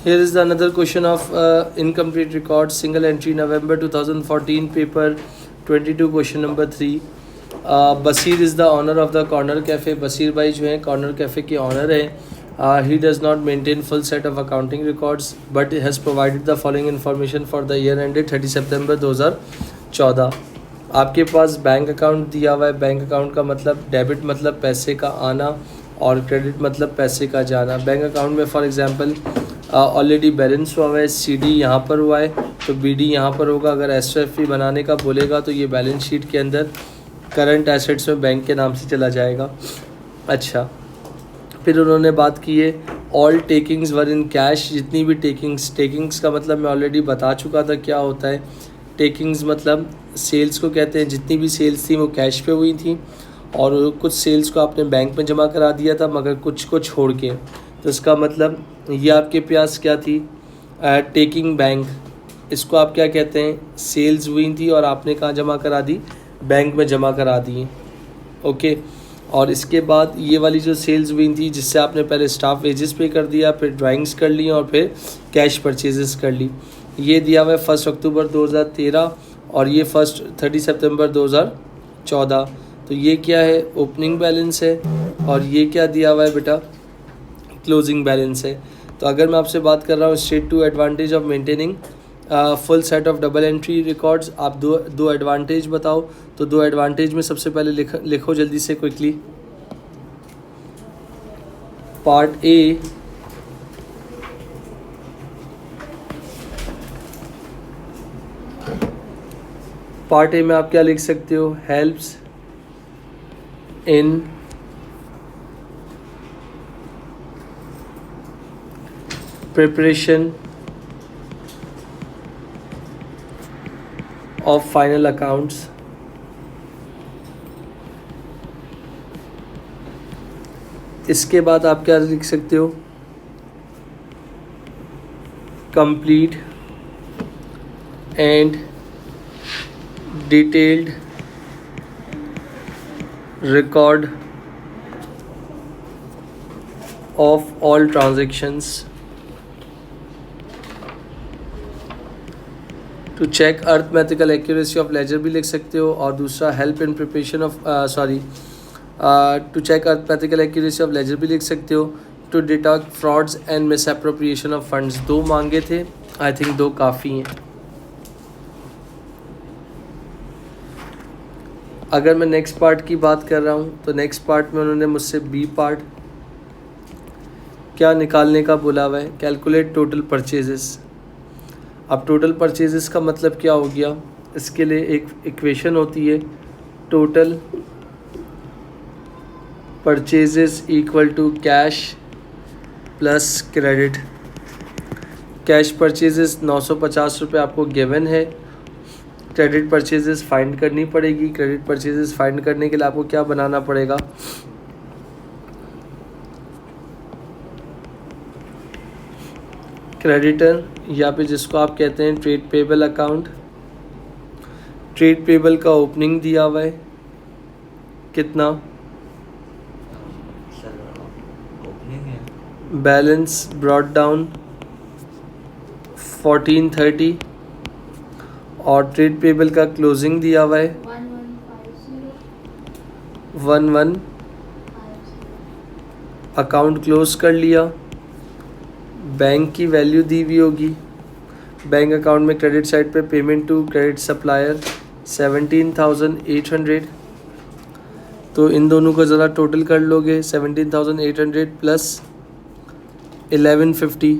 Here is another question of incomplete record, single entry November 2014, paper 22, question number 3. Basir is the owner of the corner cafe. Basir bhai जो हैं corner cafe के owner हैं. He does not maintain full set of accounting records but has provided the following information for the year ended 30 September 2014. आपके पास bank account दिया हुआ है. Bank account का मतलब डेबिट मतलब पैसे का आना और क्रेडिट मतलब पैसे का जाना. बैंक अकाउंट में फॉर एग्जांपल ऑलरेडी बैलेंस हुआ है. CD यहाँ पर हुआ है तो BD यहाँ पर होगा. अगर SFP बनाने का बोलेगा तो ये बैलेंस शीट के अंदर करंट एसेट्स में बैंक के नाम से चला जाएगा. अच्छा, फिर उन्होंने बात की है all takings were in cash. जितनी भी टेकिंग्स का मतलब मैं ऑलरेडी बता चुका था क्या होता है. टेकिंग्स मतलब सेल्स को कहते हैं. जितनी भी सेल्स थी वो कैश पे हुई थी और कुछ सेल्स को आपने बैंक में जमा करा दिया था मगर कुछ को छोड़ के. तो इसका मतलब ये आपके पास क्या थी, टेकिंग बैंक. इसको आप क्या कहते हैं, सेल्स हुई थी और आपने कहाँ जमा करा दी, बैंक में जमा करा दी. ओके, और इसके बाद ये वाली जो सेल्स हुई थी जिससे आपने पहले स्टाफ वेजेस पे कर दिया, फिर ड्राइंग्स कर ली और फिर कैश परचेजेस कर ली. ये दिया हुआ है 1 अक्टूबर 2013 और ये 30 सितंबर 2014. तो ये क्या है, ओपनिंग बैलेंस है और ये क्या दिया हुआ है बेटा, क्लोजिंग बैलेंस है. तो अगर मैं आपसे बात कर रहा हूँ straight to advantage of maintaining full set of double entry records, आप दो एडवांटेज बताओ. तो दो एडवांटेज में सबसे पहले लिखो जल्दी से quickly. Part A, part A में आप क्या लिख सकते हो, helps in preparation of final accounts. इसके बाद आप क्या लिख सकते हो, complete and detailed record of all transactions to check arithmetical accuracy of ledger भी लिख सकते हो. और दूसरा help in preparation of to check arithmetical accuracy of ledger भी लिख सकते हो. To detect frauds and misappropriation of funds. दो मांगे थे, आई थिंक दो काफ़ी हैं. अगर मैं नेक्स्ट पार्ट की बात कर रहा हूँ तो नेक्स्ट पार्ट में उन्होंने मुझसे बी पार्ट क्या निकालने का बोला हुआ है, कैलकुलेट टोटल परचेजेस. अब टोटल परचेजेस का मतलब क्या हो गया, इसके लिए एक इक्वेशन होती है, total purchases equal to cash plus credit. Cash purchases 950 रुपये आपको गिवन है. क्रेडिट परचेजेस फाइंड करनी पड़ेगी. क्रेडिट परचेजेस फाइंड करने के लिए आपको क्या बनाना पड़ेगा, क्रेडिटर या फिर जिसको आप कहते हैं trade payable account. Trade payable का ओपनिंग दिया हुआ है कितना, बैलेंस ब्रॉट डाउन 1430 और ट्रेड पेबल का क्लोजिंग दिया हुआ है 1150. अकाउंट क्लोज कर लिया. बैंक की वैल्यू दी हुई होगी. बैंक अकाउंट में क्रेडिट साइड पे पेमेंट टू क्रेडिट सप्लायर 17,800. तो इन दोनों को ज़रा टोटल कर लोगे, 17,800 प्लस 1150.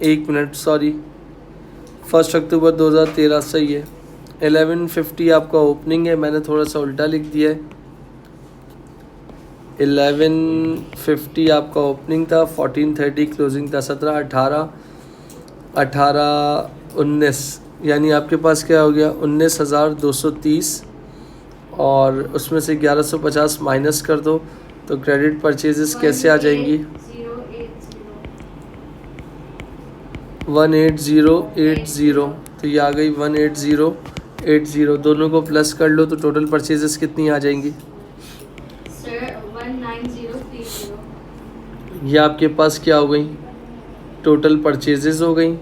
1 मिनट सॉरी, 1 अक्टूबर 2013 सही है. 1150 आपका ओपनिंग है, मैंने थोड़ा सा उल्टा लिख दिया है. 1150 आपका ओपनिंग था, 1430 क्लोजिंग था. 17, 18, 19 यानी आपके पास क्या हो गया 19,230 और उसमें से 1150 माइनस कर दो तो क्रेडिट परचेजेस कैसे आ जाएंगी, 18080. तो ये आ गई 18080. दोनों को प्लस कर लो तो टोटल परचेजेस कितनी आ जाएंगी, सर 19030. ये आपके पास क्या हो गई टोटल परचेजेस हो गई,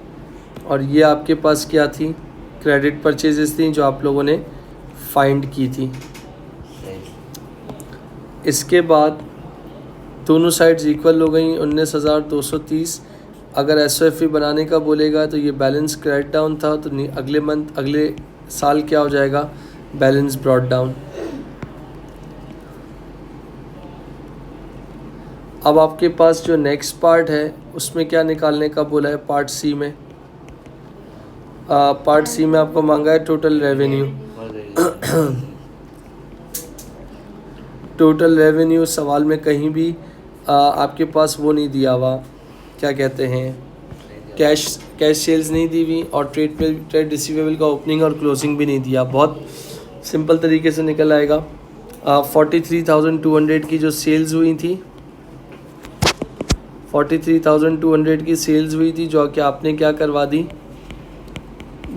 और ये आपके पास क्या थी, क्रेडिट परचेजेस थी जो आप लोगों ने फाइंड की थी। इसके बाद दोनों साइड्स इक्वल हो गई, 19,230। अगर एसओएफई बनाने का बोलेगा तो ये बैलेंस क्रेडिट डाउन था, तो अगले साल क्या हो जाएगा, बैलेंस ब्रॉट डाउन। अब आपके पास जो नेक्स्ट पार्ट है उसमें क्या निकालने का बोला है, पार्ट सी में। पार्ट सी में आपको मांगा है टोटल रेवेन्यू। टोटल रेवेन्यू सवाल में कहीं भी आपके पास वो नहीं दिया हुआ, क्या कहते हैं, कैश सेल्स नहीं दी हुई, और ट्रेड रिसीवेबल का ओपनिंग और क्लोजिंग भी नहीं दिया। बहुत सिंपल तरीके से निकल आएगा। 43,200 की जो सेल्स हुई थी, 43,200 की सेल्स हुई थी जो कि आपने क्या करवा दी,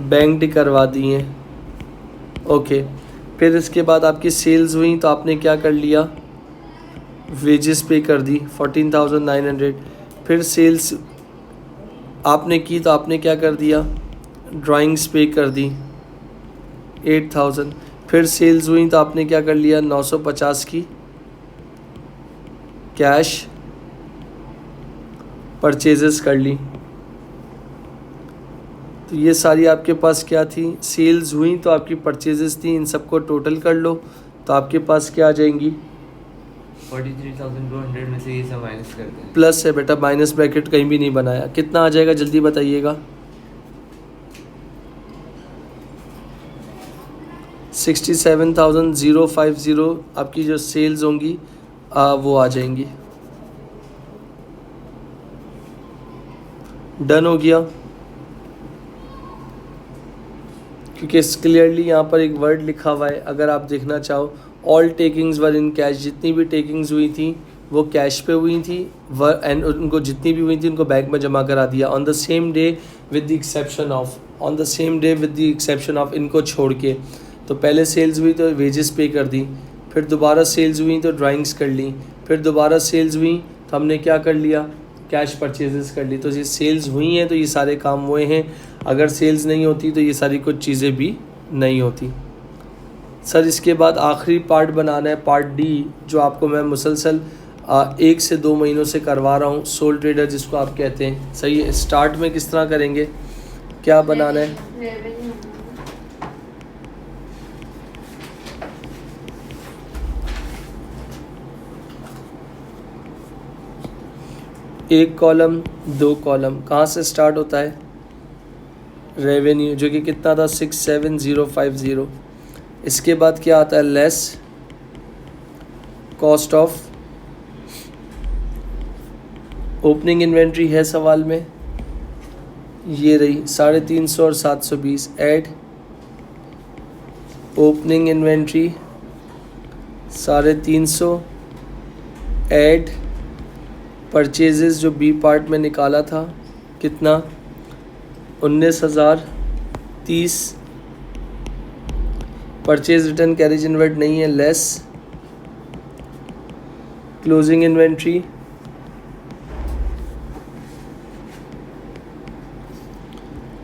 बैंक करवा दी हैं। ओके, फिर इसके बाद आपकी सेल्स हुई तो आपने क्या कर लिया, वेजेस पे कर दी 14,900। फिर सेल्स आपने की तो आपने क्या कर दिया, ड्राइंग्स पे कर दी 8,000। फिर सेल्स हुई तो आपने क्या कर लिया, 950 की कैश परचेजेस कर ली। तो ये सारी आपके पास क्या थी, सेल्स हुई तो आपकी परचेजेस थी, इन सबको टोटल कर लो तो आपके पास क्या आ जाएंगी, 43,200 में से ये सब माइनस करते हैं। प्लस है बेटा, माइनस ब्रैकेट कहीं भी नहीं बनाया। कितना आ जाएगा जल्दी बताइएगा, 67,050 आपकी जो सेल्स होंगी वो आ जाएंगी। डन हो गया, क्योंकि क्लियरली यहाँ पर एक वर्ड लिखा हुआ है, अगर आप देखना चाहो, all takings were in cash, जितनी भी टेकिंग्स हुई थी वो कैश पे हुई थी, एंड उनको जितनी भी हुई थी उनको बैंक में जमा करा दिया on the same day with the exception of इनको छोड़ के। तो पहले सेल्स हुई तो वेजेस पे कर दी, फिर दोबारा सेल्स हुई तो ड्राइंग्स कर ली, फिर दोबारा सेल्स हुई तो हमने क्या कर लिया, कैश परचेजेस कर ली। तो ये सेल्स हुई हैं तो ये सारे काम हुए हैं, अगर सेल्स नहीं होती तो ये सारी कुछ चीज़ें भी नहीं होती। सर इसके बाद आखिरी पार्ट बनाना है, पार्ट डी, जो आपको मैं मुसलसल 1 से 2 महीनों से करवा रहा हूँ, सोल ट्रेडर जिसको आप कहते हैं। सही है, स्टार्ट में किस तरह करेंगे, क्या बनाना है, एक कॉलम 2 कॉलम, कहाँ से स्टार्ट होता है, रेवेन्यू जो कि कितना था 67050। इसके बाद क्या आता है, less cost of opening inventory है सवाल में, ये रही 350 और 720, add opening inventory 350, add purchases जो बी पार्ट में निकाला था कितना 19,030, परचेज रिटर्न कैरेज इनवर्ट नहीं है, less closing inventory,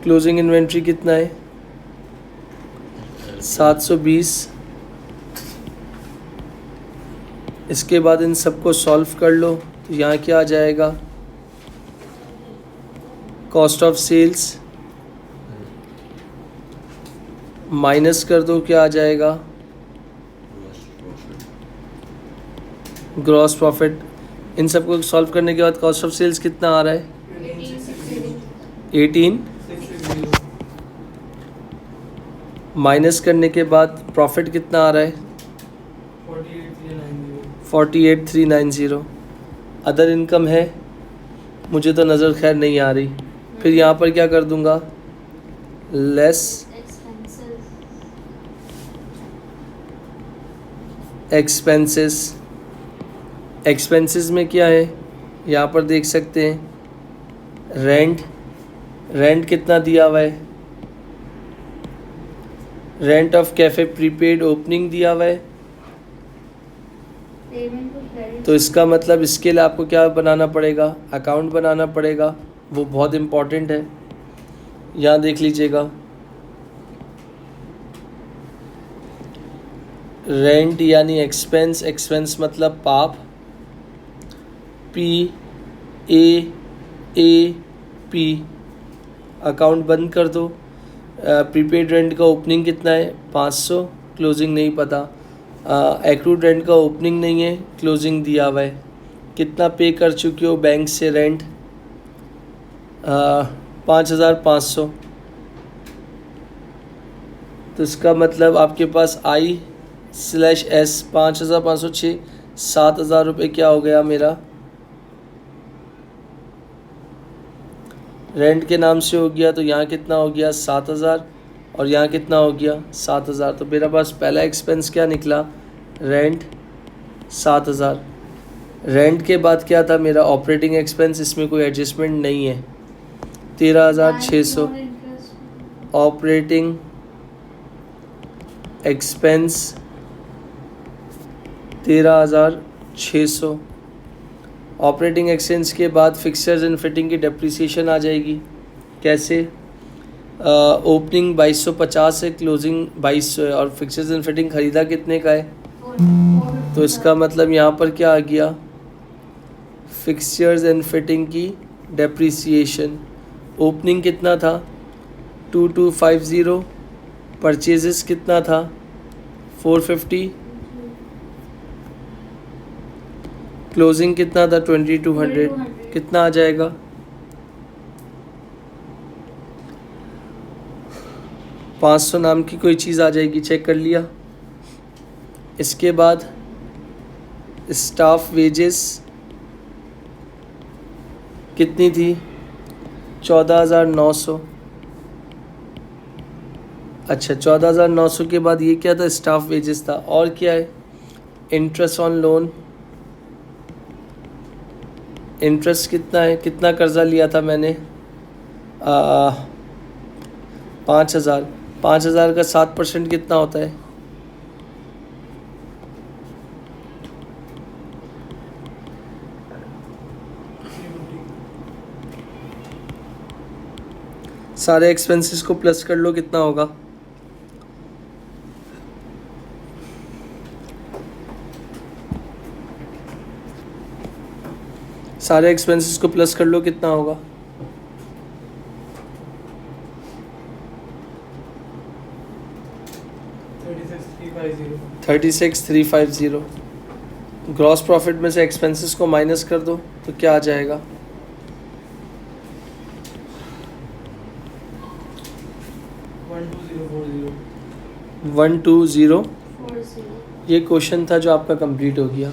closing inventory कितना है 720। इसके बाद इन सबको सॉल्व कर लो तो यहाँ क्या आ जाएगा, कॉस्ट ऑफ सेल्स माइनस कर दो, क्या आ जाएगा, ग्रॉस प्रॉफिट। इन सबको सॉल्व करने के बाद कॉस्ट ऑफ सेल्स कितना आ रहा है 18, माइनस करने के बाद प्रॉफिट कितना आ रहा है 48,390। अदर इनकम है, मुझे तो नज़र खैर नहीं आ रही, फिर यहाँ पर क्या कर दूँगा, लेस एक्सपेंसेस। एक्सपेंसेस में क्या है, यहाँ पर देख सकते हैं, रेंट कितना दिया हुआ है, rent of cafe prepaid opening दिया हुआ है। तो इसका मतलब इसके लिए आपको क्या बनाना पड़ेगा, अकाउंट बनाना पड़ेगा, वो बहुत इम्पॉर्टेंट है, यहाँ देख लीजिएगा। रेंट यानी एक्सपेंस, एक्सपेंस मतलब पाप, PAAP, अकाउंट बंद कर दो। प्रीपेड रेंट का ओपनिंग कितना है 500, क्लोजिंग नहीं पता। एक्रूड रेंट का ओपनिंग नहीं है, क्लोजिंग दिया हुआ है। कितना पे कर चुके हो बैंक से रेंट 5500, तो इसका मतलब आपके पास I/S 5506 7000 रुपये क्या हो गया मेरा, रेंट के नाम से हो गया। तो यहाँ कितना हो गया 7000 और यहाँ कितना हो गया 7000। तो मेरा पास पहला एक्सपेंस क्या निकला, रेंट 7000। रेंट के बाद क्या था मेरा ऑपरेटिंग एक्सपेंस, इसमें कोई एडजस्टमेंट नहीं है, 13600 ऑपरेटिंग एक्सपेंस 13600। ऑपरेटिंग एक्सपेंस के बाद फिक्सचर्स एंड फिटिंग की डेप्रिसिएशन आ जाएगी। कैसे, ओपनिंग 2250 है, क्लोजिंग 2200 है, और फिक्सचर्स एंड फिटिंग ख़रीदा कितने का है, तो इसका मतलब यहाँ पर क्या आ गया, फिक्सचर्स एंड फिटिंग की डेप्रिसिएशन। ओपनिंग कितना था 2250, परचेजेस कितना था 450, क्लोजिंग कितना था 2200, कितना आ जाएगा, $500 नाम की कोई चीज़ आ जाएगी, चेक कर लिया। इसके बाद स्टाफ वेजेस कितनी थी 14900। अच्छा 14900 के बाद ये क्या था, स्टाफ वेजेस था। और क्या है, इंटरेस्ट ऑन लोन, इंटरेस्ट कितना है, कितना कर्ज़ा लिया था मैंने 5000। 5000 का 7% कितना होता है, सारे एक्सपेंसेस को प्लस कर लो, कितना होगा, सारे एक्सपेंसेस को प्लस कर लो, कितना होगा, 36350। ग्रॉस प्रॉफिट में से एक्सपेंसेस को माइनस कर दो तो क्या आ जाएगा, 12040। ये क्वेश्चन था जो आपका कंप्लीट हो गया।